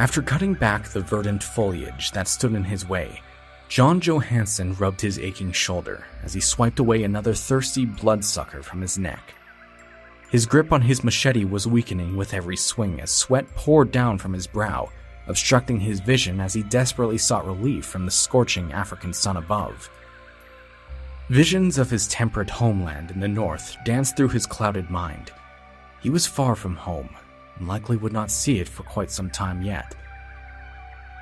After cutting back the verdant foliage that stood in his way, John Johansson rubbed his aching shoulder as he swiped away another thirsty bloodsucker from his neck. His grip on his machete was weakening with every swing as sweat poured down from his brow, obstructing his vision as he desperately sought relief from the scorching African sun above. Visions of his temperate homeland in the north danced through his clouded mind. He was far from home, and likely would not see it for quite some time yet.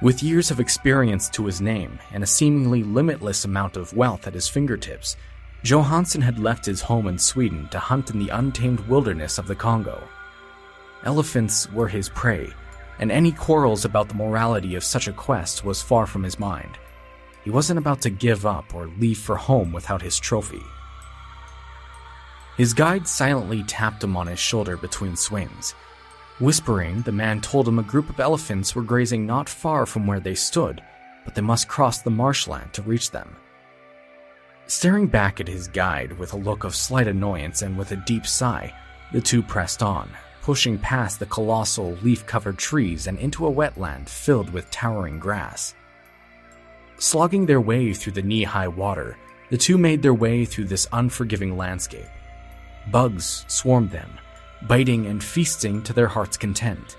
With years of experience to his name and a seemingly limitless amount of wealth at his fingertips, Johansson had left his home in Sweden to hunt in the untamed wilderness of the Congo. Elephants were his prey, and any quarrels about the morality of such a quest was far from his mind. He wasn't about to give up or leave for home without his trophy. His guide silently tapped him on his shoulder between swings. Whispering, the man told him a group of elephants were grazing not far from where they stood, but they must cross the marshland to reach them. Staring back at his guide with a look of slight annoyance and with a deep sigh, the two pressed on, pushing past the colossal leaf-covered trees and into a wetland filled with towering grass. Slogging their way through the knee-high water, the two made their way through this unforgiving landscape. Bugs swarmed them, biting and feasting to their heart's content.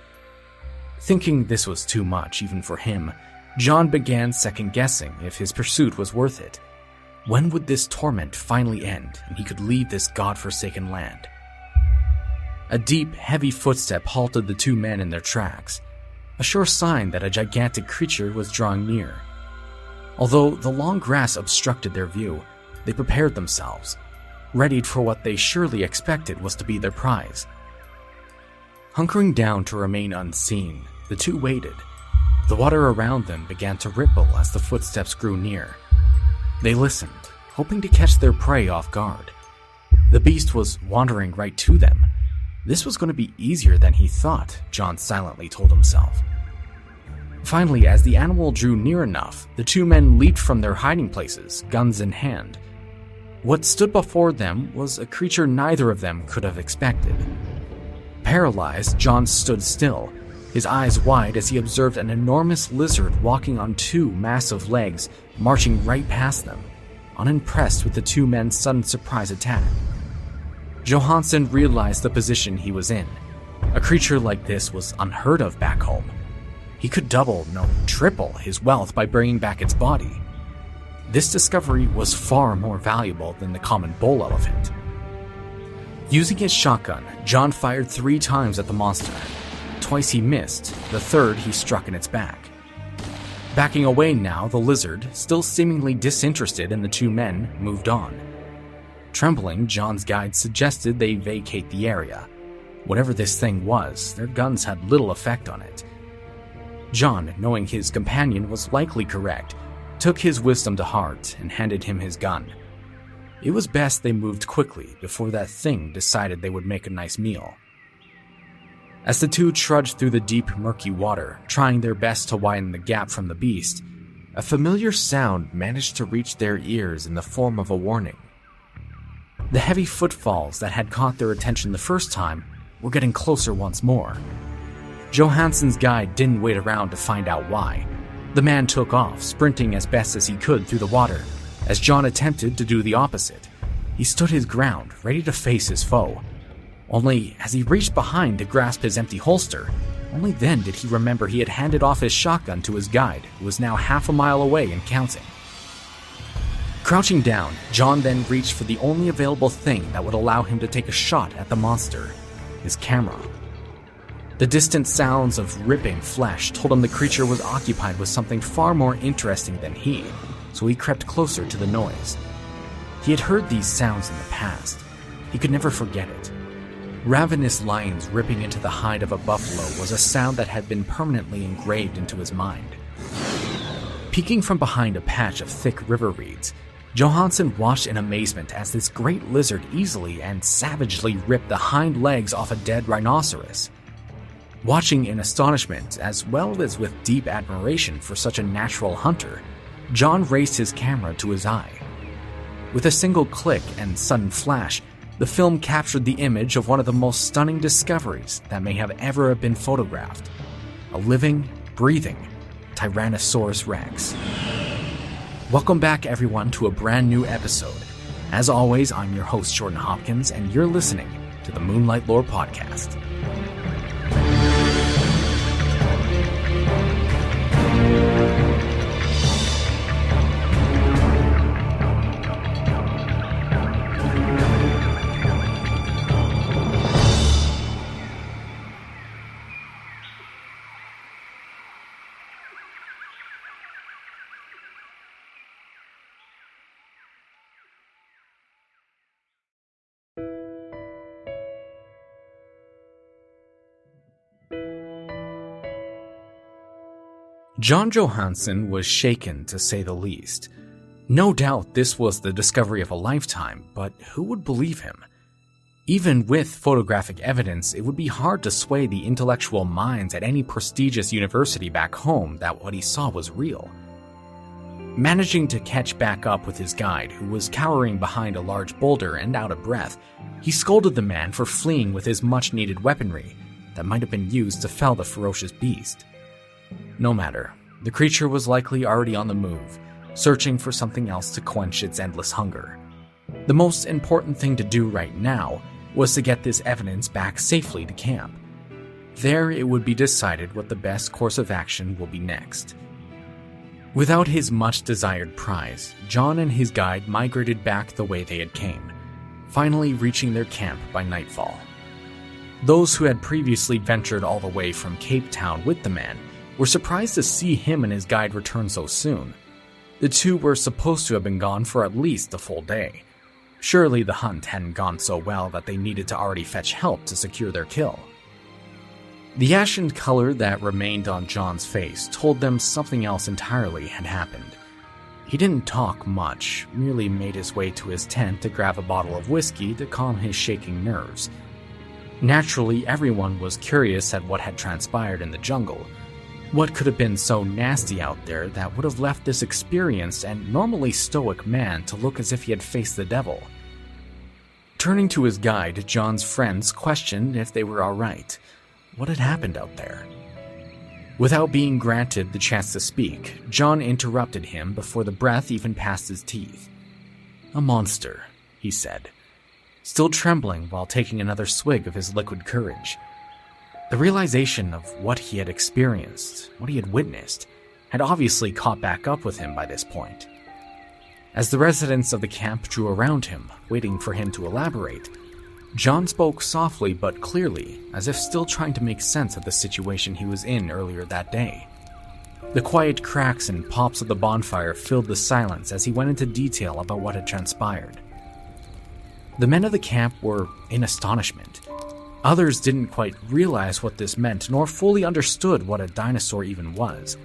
Thinking this was too much even for him, John began second-guessing if his pursuit was worth it. When would this torment finally end and he could leave this god-forsaken land? A deep, heavy footstep halted the two men in their tracks, a sure sign that a gigantic creature was drawing near. Although the long grass obstructed their view, they prepared themselves, readied for what they surely expected was to be their prize. Hunkering down to remain unseen, the two waited. The water around them began to ripple as the footsteps grew near. They listened, hoping to catch their prey off guard. The beast was wandering right to them. This was going to be easier than he thought, John silently told himself. Finally, as the animal drew near enough, the two men leaped from their hiding places, guns in hand. What stood before them was a creature neither of them could have expected. Paralyzed, John stood still, his eyes wide as he observed an enormous lizard walking on two massive legs, marching right past them, unimpressed with the two men's sudden surprise attack. Johansson realized the position he was in. A creature like this was unheard of back home. He could double, no, triple his wealth by bringing back its body. This discovery was far more valuable than the common bull elephant. Using his shotgun, John fired 3 times at the monster. Twice he missed, the third he struck in its back. Backing away now, the lizard, still seemingly disinterested in the two men, moved on. Trembling, John's guide suggested they vacate the area. Whatever this thing was, their guns had little effect on it. John, knowing his companion was likely correct, took his wisdom to heart and handed him his gun. It was best they moved quickly before that thing decided they would make a nice meal. As the two trudged through the deep, murky water, trying their best to widen the gap from the beast, a familiar sound managed to reach their ears in the form of a warning. The heavy footfalls that had caught their attention the first time were getting closer once more. Johansson's guide didn't wait around to find out why. The man took off, sprinting as best as he could through the water, as John attempted to do the opposite. He stood his ground, ready to face his foe. Only, as he reached behind to grasp his empty holster, only then did he remember he had handed off his shotgun to his guide, who was now half a mile away and counting. Crouching down, John then reached for the only available thing that would allow him to take a shot at the monster, his camera. The distant sounds of ripping flesh told him the creature was occupied with something far more interesting than he, so he crept closer to the noise. He had heard these sounds in the past. He could never forget it. Ravenous lions ripping into the hide of a buffalo was a sound that had been permanently engraved into his mind. Peeking from behind a patch of thick river reeds, Johansson watched in amazement as this great lizard easily and savagely ripped the hind legs off a dead rhinoceros. Watching in astonishment, as well as with deep admiration for such a natural hunter, John raised his camera to his eye. With a single click and sudden flash, the film captured the image of one of the most stunning discoveries that may have ever been photographed. A living, breathing Tyrannosaurus Rex. Welcome back, everyone, to a brand new episode. As always, I'm your host, Jordan Hopkins, and you're listening to the Moonlight Lore podcast. John Johansson was shaken, to say the least. No doubt this was the discovery of a lifetime, but who would believe him? Even with photographic evidence, it would be hard to sway the intellectual minds at any prestigious university back home that what he saw was real. Managing to catch back up with his guide, who was cowering behind a large boulder and out of breath, he scolded the man for fleeing with his much-needed weaponry that might have been used to fell the ferocious beast. No matter, the creature was likely already on the move, searching for something else to quench its endless hunger. The most important thing to do right now was to get this evidence back safely to camp. There it would be decided what the best course of action will be next. Without his much-desired prize, John and his guide migrated back the way they had came, finally reaching their camp by nightfall. Those who had previously ventured all the way from Cape Town with the man were surprised to see him and his guide return so soon. The two were supposed to have been gone for at least a full day. Surely the hunt hadn't gone so well that they needed to already fetch help to secure their kill. The ashen color that remained on John's face told them something else entirely had happened. He didn't talk much, merely made his way to his tent to grab a bottle of whiskey to calm his shaking nerves. Naturally, everyone was curious at what had transpired in the jungle. What could have been so nasty out there that would have left this experienced and normally stoic man to look as if he had faced the devil? Turning to his guide, John's friends questioned if they were all right. What had happened out there? Without being granted the chance to speak, John interrupted him before the breath even passed his teeth. "A monster," he said, still trembling while taking another swig of his liquid courage. The realization of what he had experienced, what he had witnessed, had obviously caught back up with him by this point. As the residents of the camp drew around him, waiting for him to elaborate, John spoke softly but clearly, as if still trying to make sense of the situation he was in earlier that day. The quiet cracks and pops of the bonfire filled the silence as he went into detail about what had transpired. The men of the camp were in astonishment. Others didn't quite realize what this meant, nor fully understood what a dinosaur even was.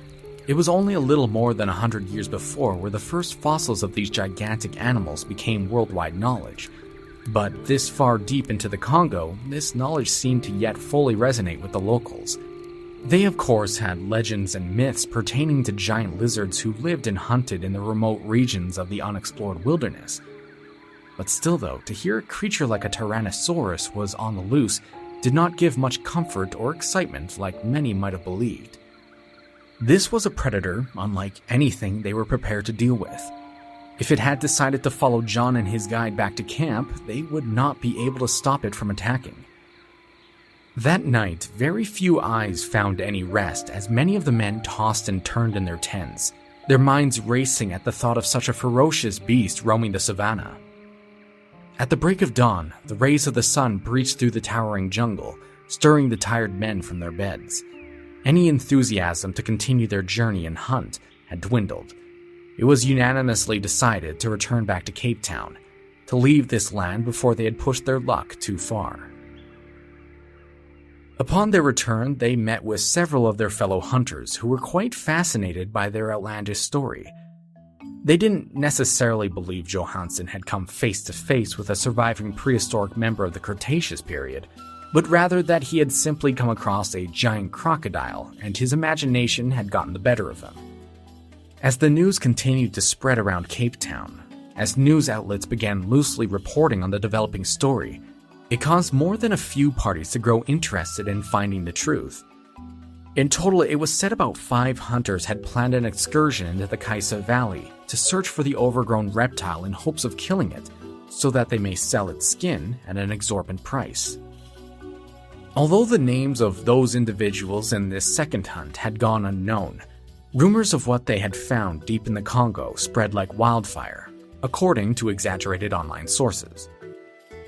It was only a little more than 100 years before where the first fossils of these gigantic animals became worldwide knowledge. But this far deep into the Congo, this knowledge seemed to yet fully resonate with the locals. They, of course, had legends and myths pertaining to giant lizards who lived and hunted in the remote regions of the unexplored wilderness. But still, though, to hear a creature like a Tyrannosaurus was on the loose did not give much comfort or excitement like many might have believed. This was a predator unlike anything they were prepared to deal with. If it had decided to follow John and his guide back to camp, they would not be able to stop it from attacking. That night, very few eyes found any rest as many of the men tossed and turned in their tents, their minds racing at the thought of such a ferocious beast roaming the savannah. At the break of dawn, the rays of the sun breached through the towering jungle, stirring the tired men from their beds. Any enthusiasm to continue their journey and hunt had dwindled. It was unanimously decided to return back to Cape Town, to leave this land before they had pushed their luck too far. Upon their return, they met with several of their fellow hunters who were quite fascinated by their outlandish story. They didn't necessarily believe Johansson had come face to face with a surviving prehistoric member of the Cretaceous period, but rather that he had simply come across a giant crocodile and his imagination had gotten the better of him. As the news continued to spread around Cape Town, as news outlets began loosely reporting on the developing story, it caused more than a few parties to grow interested in finding the truth. In total, it was said about 5 hunters had planned an excursion into the Kasai Valley to search for the overgrown reptile in hopes of killing it, so that they may sell its skin at an exorbitant price. Although the names of those individuals in this second hunt had gone unknown, rumors of what they had found deep in the Congo spread like wildfire, according to exaggerated online sources.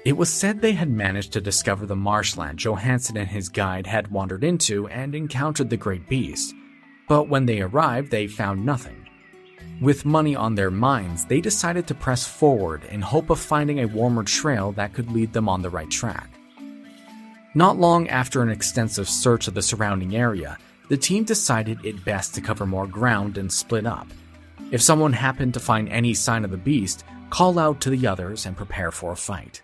It was said they had managed to discover the marshland Johansen and his guide had wandered into and encountered the great beast, but when they arrived, they found nothing. With money on their minds, they decided to press forward in hope of finding a warmer trail that could lead them on the right track. Not long after an extensive search of the surrounding area, the team decided it best to cover more ground and split up. If someone happened to find any sign of the beast, call out to the others and prepare for a fight.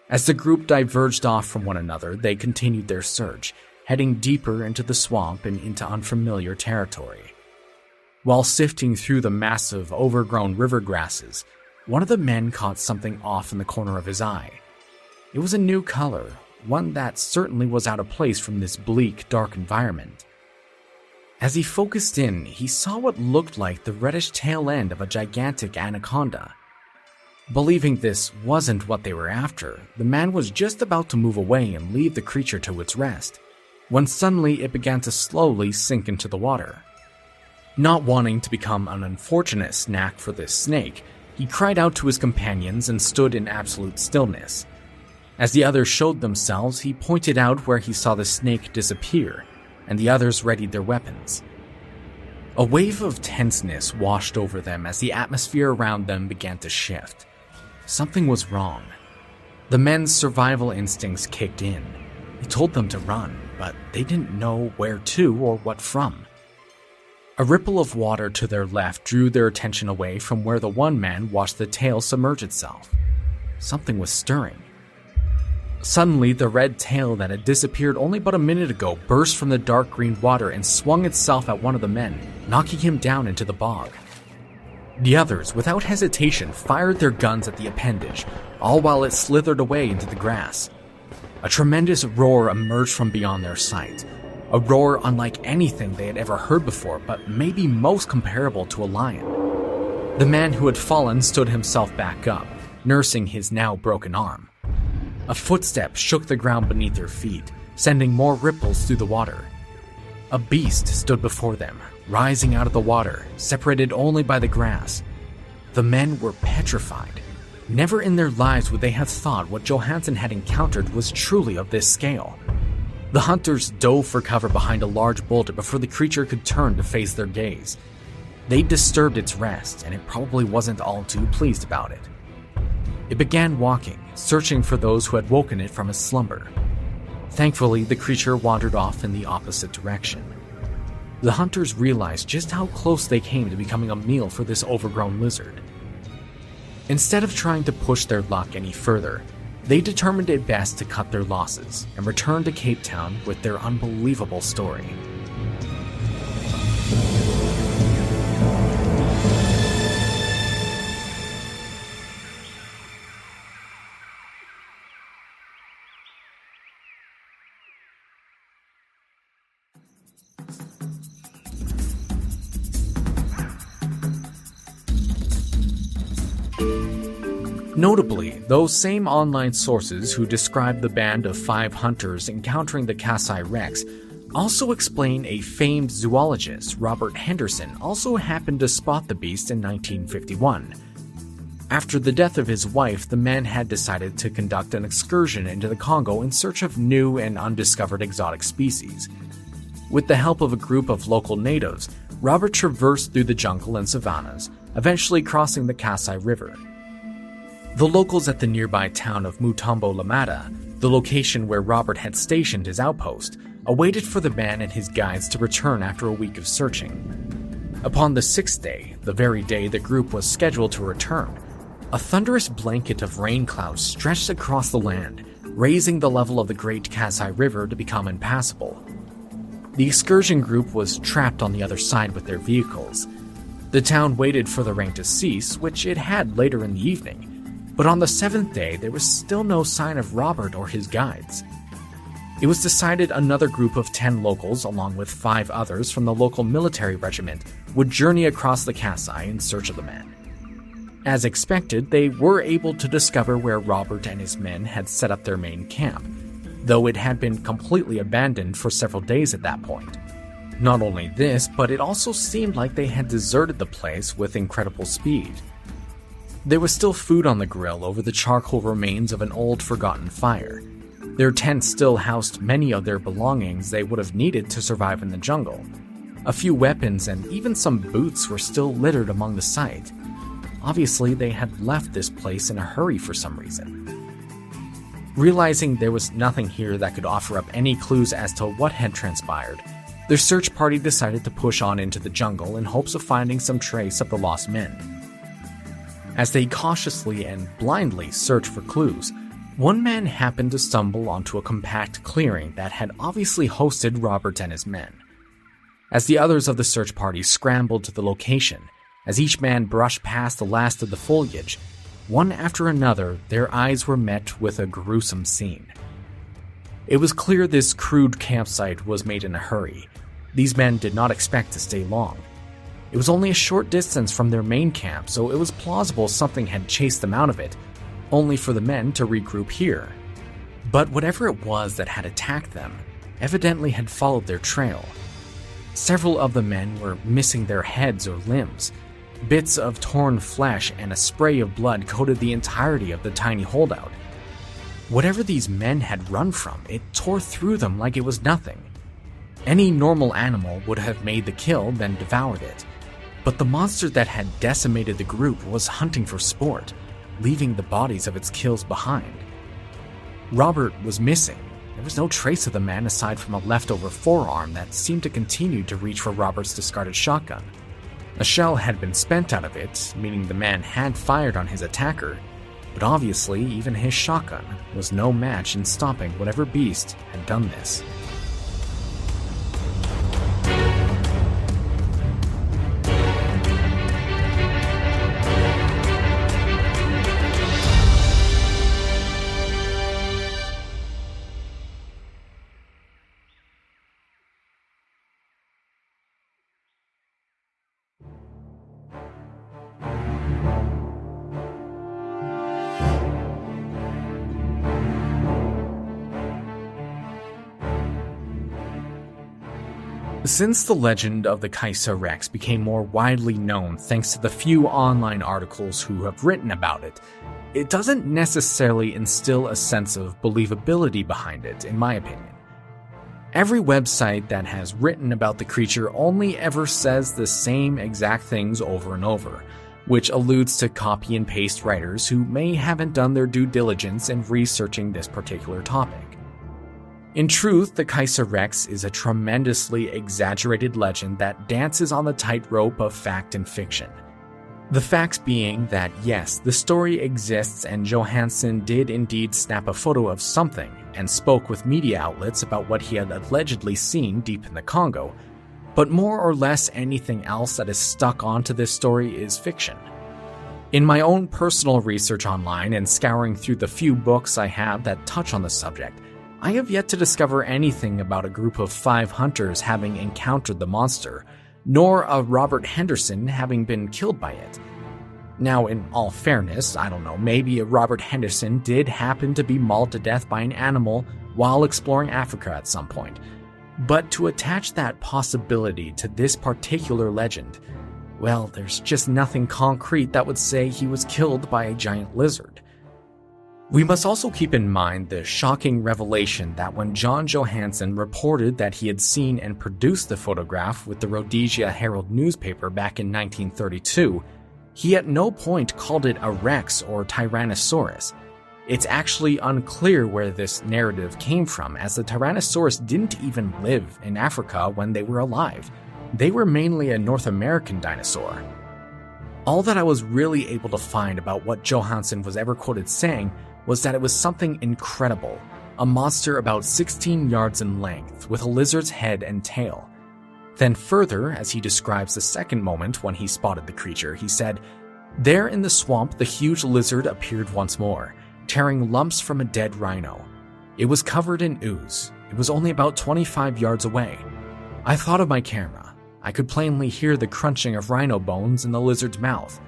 As the group diverged off from one another, they continued their search, heading deeper into the swamp and into unfamiliar territory. While sifting through the massive, overgrown river grasses, one of the men caught something off in the corner of his eye. It was a new color, one that certainly was out of place from this bleak, dark environment. As he focused in, he saw what looked like the reddish tail end of a gigantic anaconda. Believing this wasn't what they were after, the man was just about to move away and leave the creature to its rest, when suddenly it began to slowly sink into the water. Not wanting to become an unfortunate snack for this snake, he cried out to his companions and stood in absolute stillness. As the others showed themselves, he pointed out where he saw the snake disappear, and the others readied their weapons. A wave of tenseness washed over them as the atmosphere around them began to shift. Something was wrong. The men's survival instincts kicked in. He told them to run, but they didn't know where to or what from. A ripple of water to their left drew their attention away from where the one man watched the tail submerge itself. Something was stirring. Suddenly, the red tail that had disappeared only but a minute ago burst from the dark green water and swung itself at one of the men, knocking him down into the bog. The others, without hesitation, fired their guns at the appendage, all while it slithered away into the grass. A tremendous roar emerged from beyond their sight, a roar unlike anything they had ever heard before, but maybe most comparable to a lion. The man who had fallen stood himself back up, nursing his now broken arm. A footstep shook the ground beneath their feet, sending more ripples through the water. A beast stood before them, rising out of the water, separated only by the grass. The men were petrified. Never in their lives would they have thought what Johansen had encountered was truly of this scale. The hunters dove for cover behind a large boulder before the creature could turn to face their gaze. They disturbed its rest, and it probably wasn't all too pleased about it. It began walking, searching for those who had woken it from its slumber. Thankfully, the creature wandered off in the opposite direction. The hunters realized just how close they came to becoming a meal for this overgrown lizard. Instead of trying to push their luck any further, they determined it best to cut their losses and return to Cape Town with their unbelievable story. Notably, those same online sources who describe the band of 5 hunters encountering the Kasai Rex also explain a famed zoologist, Robert Henderson, also happened to spot the beast in 1951. After the death of his wife, the man had decided to conduct an excursion into the Congo in search of new and undiscovered exotic species. With the help of a group of local natives, Robert traversed through the jungle and savannas, eventually crossing the Kasai River. The locals at the nearby town of Mutombo Lamada, the location where Robert had stationed his outpost, awaited for the man and his guides to return after a week of searching. Upon the 6th day, the very day the group was scheduled to return, a thunderous blanket of rain clouds stretched across the land, raising the level of the Great Kasai River to become impassable. The excursion group was trapped on the other side with their vehicles. The town waited for the rain to cease, which it had later in the evening, but on the 7th day there was still no sign of Robert or his guides. It was decided another group of 10 locals, along with 5 others from the local military regiment, would journey across the Kasai in search of the man. As expected, they were able to discover where Robert and his men had set up their main camp, though it had been completely abandoned for several days at that point. Not only this, but it also seemed like they had deserted the place with incredible speed. There was still food on the grill over the charcoal remains of an old forgotten fire. Their tent still housed many of their belongings they would have needed to survive in the jungle. A few weapons and even some boots were still littered among the site. Obviously, they had left this place in a hurry for some reason. Realizing there was nothing here that could offer up any clues as to what had transpired, their search party decided to push on into the jungle in hopes of finding some trace of the lost men. As they cautiously and blindly searched for clues, one man happened to stumble onto a compact clearing that had obviously hosted Robert and his men. As the others of the search party scrambled to the location, as each man brushed past the last of the foliage, one after another, their eyes were met with a gruesome scene. It was clear this crude campsite was made in a hurry. These men did not expect to stay long. It was only a short distance from their main camp, so it was plausible something had chased them out of it, only for the men to regroup here. But whatever it was that had attacked them, evidently had followed their trail. Several of the men were missing their heads or limbs. Bits of torn flesh and a spray of blood coated the entirety of the tiny holdout. Whatever these men had run from, it tore through them like it was nothing. Any normal animal would have made the kill, then devoured it. But the monster that had decimated the group was hunting for sport, leaving the bodies of its kills behind. Robert was missing. There was no trace of the man aside from a leftover forearm that seemed to continue to reach for Robert's discarded shotgun. A shell had been spent out of it, meaning the man had fired on his attacker, but obviously even his shotgun was no match in stopping whatever beast had done this. Since the legend of the Kasai Rex became more widely known thanks to the few online articles who have written about it, it doesn't necessarily instill a sense of believability behind it, in my opinion. Every website that has written about the creature only ever says the same exact things over and over, which alludes to copy and paste writers who may haven't done their due diligence in researching this particular topic. In truth, the Kasai Rex is a tremendously exaggerated legend that dances on the tightrope of fact and fiction. The facts being that yes, the story exists and Johansen did indeed snap a photo of something and spoke with media outlets about what he had allegedly seen deep in the Congo, but more or less anything else that is stuck onto this story is fiction. In my own personal research online and scouring through the few books I have that touch on the subject, I have yet to discover anything about a group of 5 hunters having encountered the monster, nor of Robert Henderson having been killed by it. Now, in all fairness, I don't know, maybe a Robert Henderson did happen to be mauled to death by an animal while exploring Africa at some point, but to attach that possibility to this particular legend, well, there's just nothing concrete that would say he was killed by a giant lizard. We must also keep in mind the shocking revelation that when John Johansen reported that he had seen and produced the photograph with the Rhodesia Herald newspaper back in 1932, he at no point called it a Rex or Tyrannosaurus. It's actually unclear where this narrative came from, as the Tyrannosaurus didn't even live in Africa when they were alive. They were mainly a North American dinosaur. All that I was really able to find about what Johansen was ever quoted saying was that it was something incredible, a monster about 16 yards in length with a lizard's head and tail. Then further, as he describes the second moment when he spotted the creature, he said, "There in the swamp the huge lizard appeared once more, tearing lumps from a dead rhino. It was covered in ooze. it was only about 25 yards away. I thought of my camera. I could plainly hear the crunching of rhino bones in the lizard's mouth.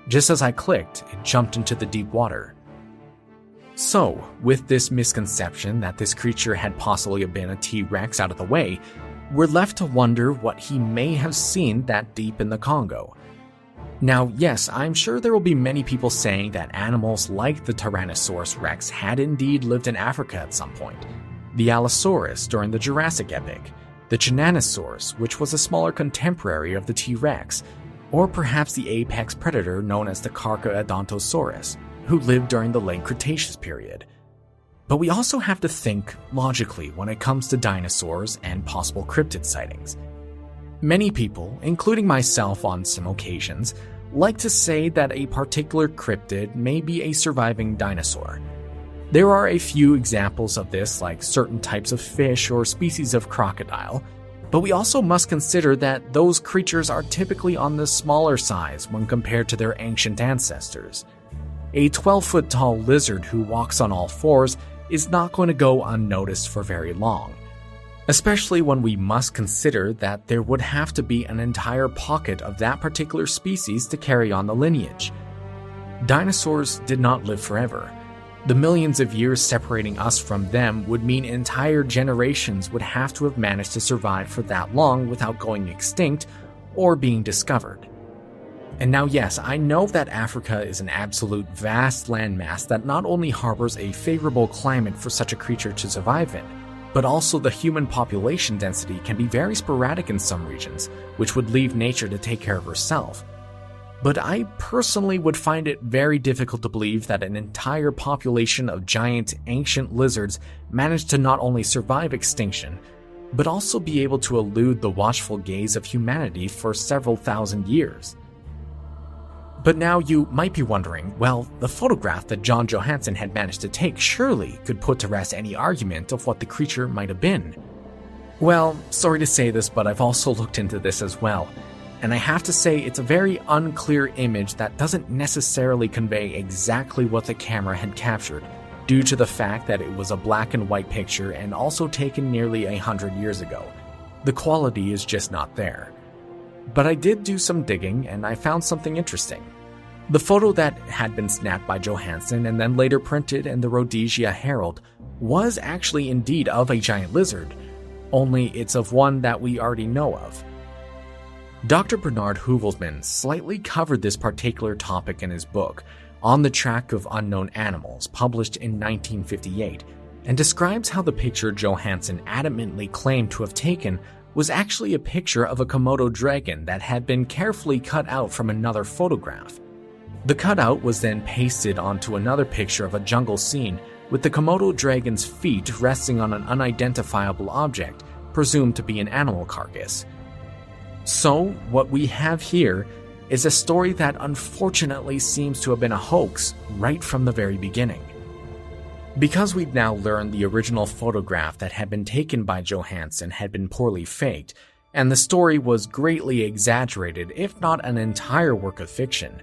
Just as I clicked, it jumped into the deep water. So, with this misconception that this creature had possibly been a T-Rex out of the way, we're left to wonder what he may have seen that deep in the Congo. Now, yes, I'm sure there will be many people saying that animals like the Tyrannosaurus Rex had indeed lived in Africa at some point. The Allosaurus during the Jurassic epoch, the Tyrannosaurus, which was a smaller contemporary of the T-Rex, or perhaps the apex predator known as the Carcharodontosaurus, who lived during the late Cretaceous period. But we also have to think logically when it comes to dinosaurs and possible cryptid sightings. Many people, including myself on some occasions, like to say that a particular cryptid may be a surviving dinosaur. There are a few examples of this, like certain types of fish or species of crocodile, but we also must consider that those creatures are typically on the smaller size when compared to their ancient ancestors. A 12-foot tall lizard who walks on all fours is not going to go unnoticed for very long, especially when we must consider that there would have to be an entire pocket of that particular species to carry on the lineage. Dinosaurs did not live forever. The millions of years separating us from them would mean entire generations would have to have managed to survive for that long without going extinct or being discovered. And now, yes, I know that Africa is an absolute vast landmass that not only harbors a favorable climate for such a creature to survive in, but also the human population density can be very sporadic in some regions, which would leave nature to take care of herself. But I personally would find it very difficult to believe that an entire population of giant ancient lizards managed to not only survive extinction, but also be able to elude the watchful gaze of humanity for several thousand years. But now you might be wondering, well, the photograph that John Johansson had managed to take surely could put to rest any argument of what the creature might have been. Well, sorry to say this, but I've also looked into this as well, and I have to say it's a very unclear image that doesn't necessarily convey exactly what the camera had captured, due to the fact that it was a black and white picture and also taken nearly 100 years ago. The quality is just not there. But I did do some digging and I found something interesting. The photo that had been snapped by Johansson and then later printed in the Rhodesia Herald was actually indeed of a giant lizard, only it's of one that we already know of. Dr. Bernard Huvelsman slightly covered this particular topic in his book, On the Track of Unknown Animals, published in 1958, and describes how the picture Johansson adamantly claimed to have taken was actually a picture of a Komodo dragon that had been carefully cut out from another photograph. The cutout was then pasted onto another picture of a jungle scene with the Komodo dragon's feet resting on an unidentifiable object, presumed to be an animal carcass. So, what we have here is a story that unfortunately seems to have been a hoax right from the very beginning. Because we'd now learned the original photograph that had been taken by Johansson had been poorly faked, and the story was greatly exaggerated, if not an entire work of fiction,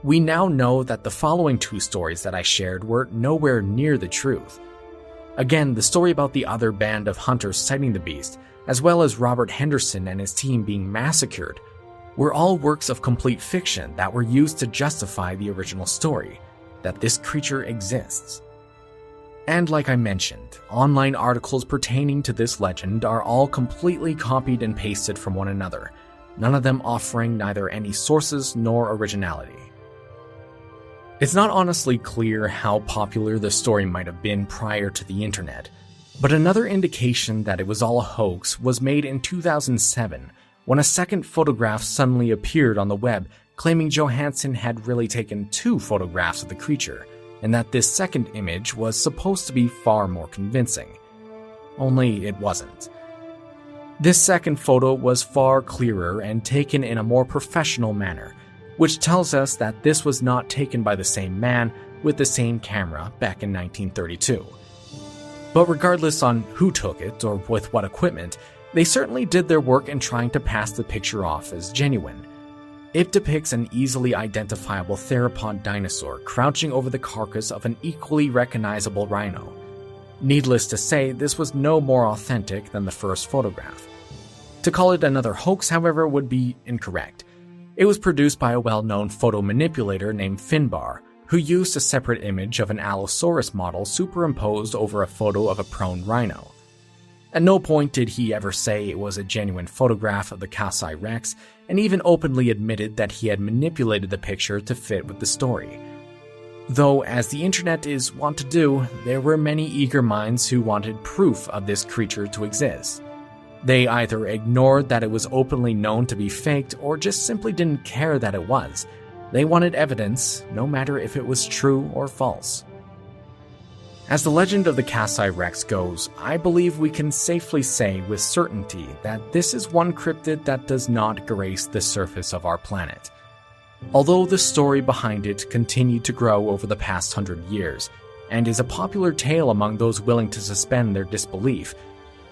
we now know that the following two stories that I shared were nowhere near the truth. Again, the story about the other band of hunters sighting the beast, as well as Robert Henderson and his team being massacred, were all works of complete fiction that were used to justify the original story, that this creature exists. And like I mentioned, online articles pertaining to this legend are all completely copied and pasted from one another, none of them offering neither any sources nor originality. It's not honestly clear how popular the story might have been prior to the internet, but another indication that it was all a hoax was made in 2007 when a second photograph suddenly appeared on the web claiming Johansson had really taken two photographs of the creature, and that this second image was supposed to be far more convincing. Only it wasn't. This second photo was far clearer and taken in a more professional manner, which tells us that this was not taken by the same man with the same camera back in 1932. But regardless on who took it or with what equipment, they certainly did their work in trying to pass the picture off as genuine. It depicts an easily identifiable theropod dinosaur crouching over the carcass of an equally recognizable rhino. Needless to say, this was no more authentic than the first photograph. To call it another hoax, however, would be incorrect. It was produced by a well-known photo manipulator named Finbar, who used a separate image of an Allosaurus model superimposed over a photo of a prone rhino. At no point did he ever say it was a genuine photograph of the Kasai Rex, and even openly admitted that he had manipulated the picture to fit with the story. Though, as the internet is wont to do, there were many eager minds who wanted proof of this creature to exist. They either ignored that it was openly known to be faked or just simply didn't care that it was. They wanted evidence, no matter if it was true or false. As the legend of the Kasai Rex goes, I believe we can safely say with certainty that this is one cryptid that does not grace the surface of our planet. Although the story behind it continued to grow over the past 100 years, and is a popular tale among those willing to suspend their disbelief,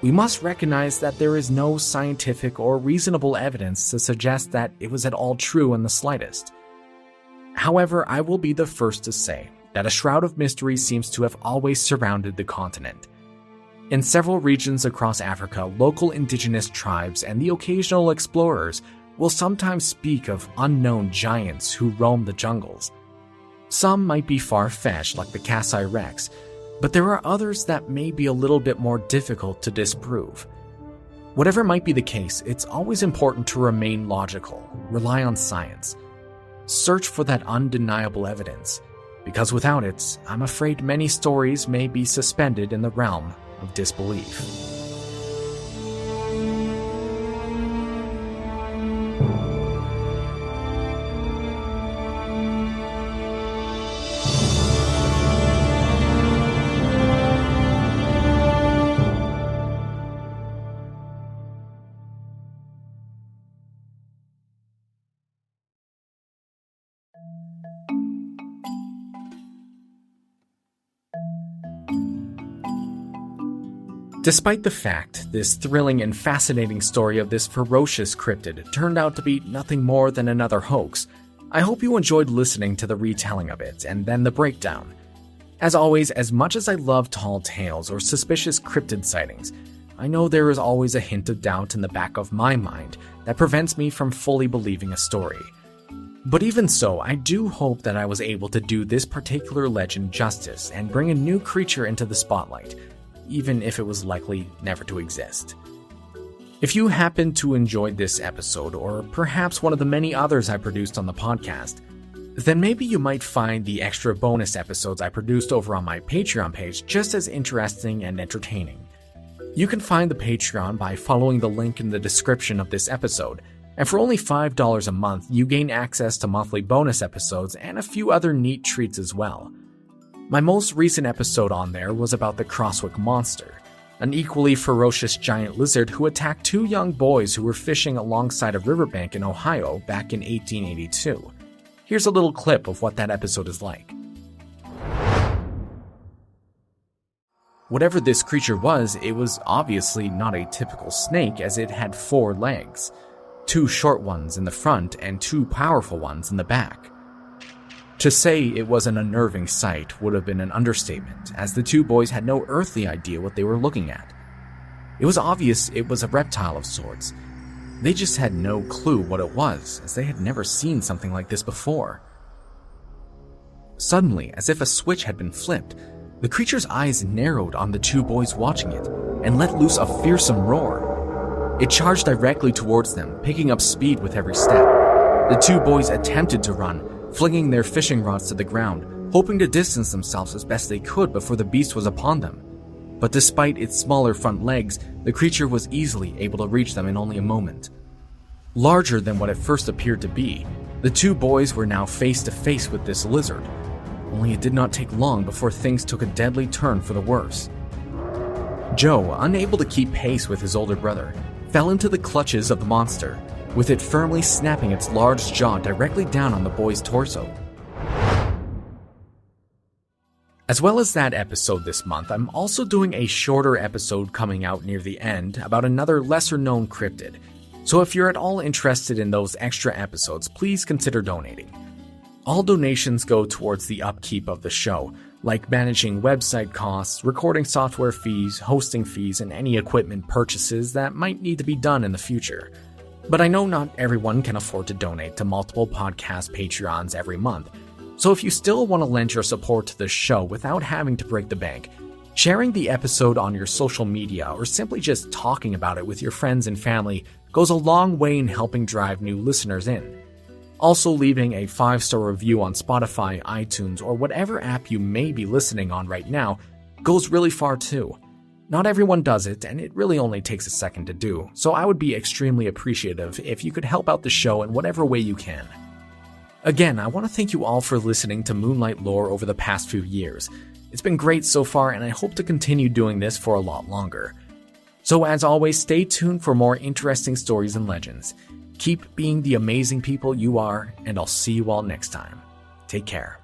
we must recognize that there is no scientific or reasonable evidence to suggest that it was at all true in the slightest. However, I will be the first to say that a shroud of mystery seems to have always surrounded the continent. In several regions across Africa, local indigenous tribes and the occasional explorers will sometimes speak of unknown giants who roam the jungles. Some might be far-fetched, like the Kasai Rex, but there are others that may be a little bit more difficult to disprove. Whatever might be the case, it's always important to remain logical, rely on science. Search for that undeniable evidence, because without it, I'm afraid many stories may be suspended in the realm of disbelief. Despite the fact this thrilling and fascinating story of this ferocious cryptid turned out to be nothing more than another hoax, I hope you enjoyed listening to the retelling of it and then the breakdown. As always, as much as I love tall tales or suspicious cryptid sightings, I know there is always a hint of doubt in the back of my mind that prevents me from fully believing a story. But even so, I do hope that I was able to do this particular legend justice and bring a new creature into the spotlight, even if it was likely never to exist. If you happen to enjoy this episode, or perhaps one of the many others I produced on the podcast, then maybe you might find the extra bonus episodes I produced over on my Patreon page just as interesting and entertaining. You can find the Patreon by following the link in the description of this episode, and for only $5 a month, you gain access to monthly bonus episodes and a few other neat treats as well. My most recent episode on there was about the Crosswick Monster, an equally ferocious giant lizard who attacked two young boys who were fishing alongside a riverbank in Ohio back in 1882. Here's a little clip of what that episode is like. Whatever this creature was, it was obviously not a typical snake, as it had 4 legs, 2 short ones in the front and 2 powerful ones in the back. To say it was an unnerving sight would have been an understatement, as the 2 boys had no earthly idea what they were looking at. It was obvious it was a reptile of sorts. They just had no clue what it was, as they had never seen something like this before. Suddenly, as if a switch had been flipped, the creature's eyes narrowed on the 2 boys watching it and let loose a fearsome roar. It charged directly towards them, picking up speed with every step. The 2 boys attempted to run, flinging their fishing rods to the ground, hoping to distance themselves as best they could before the beast was upon them. But despite its smaller front legs, the creature was easily able to reach them in only a moment. Larger than what it first appeared to be, the 2 boys were now face to face with this lizard. Only it did not take long before things took a deadly turn for the worse. Joe, unable to keep pace with his older brother, fell into the clutches of the monster, with it firmly snapping its large jaw directly down on the boy's torso. As well as that episode this month, I'm also doing a shorter episode coming out near the end about another lesser-known cryptid, so if you're at all interested in those extra episodes, please consider donating. All donations go towards the upkeep of the show, like managing website costs, recording software fees, hosting fees, and any equipment purchases that might need to be done in the future. But I know not everyone can afford to donate to multiple podcast Patreons every month, so if you still want to lend your support to the show without having to break the bank, sharing the episode on your social media or simply just talking about it with your friends and family goes a long way in helping drive new listeners in. Also, leaving a 5-star review on Spotify, iTunes, or whatever app you may be listening on right now goes really far too. Not everyone does it, and it really only takes a second to do, so I would be extremely appreciative if you could help out the show in whatever way you can. Again, I want to thank you all for listening to Moonlight Lore over the past few years. It's been great so far, and I hope to continue doing this for a lot longer. So as always, stay tuned for more interesting stories and legends. Keep being the amazing people you are, and I'll see you all next time. Take care.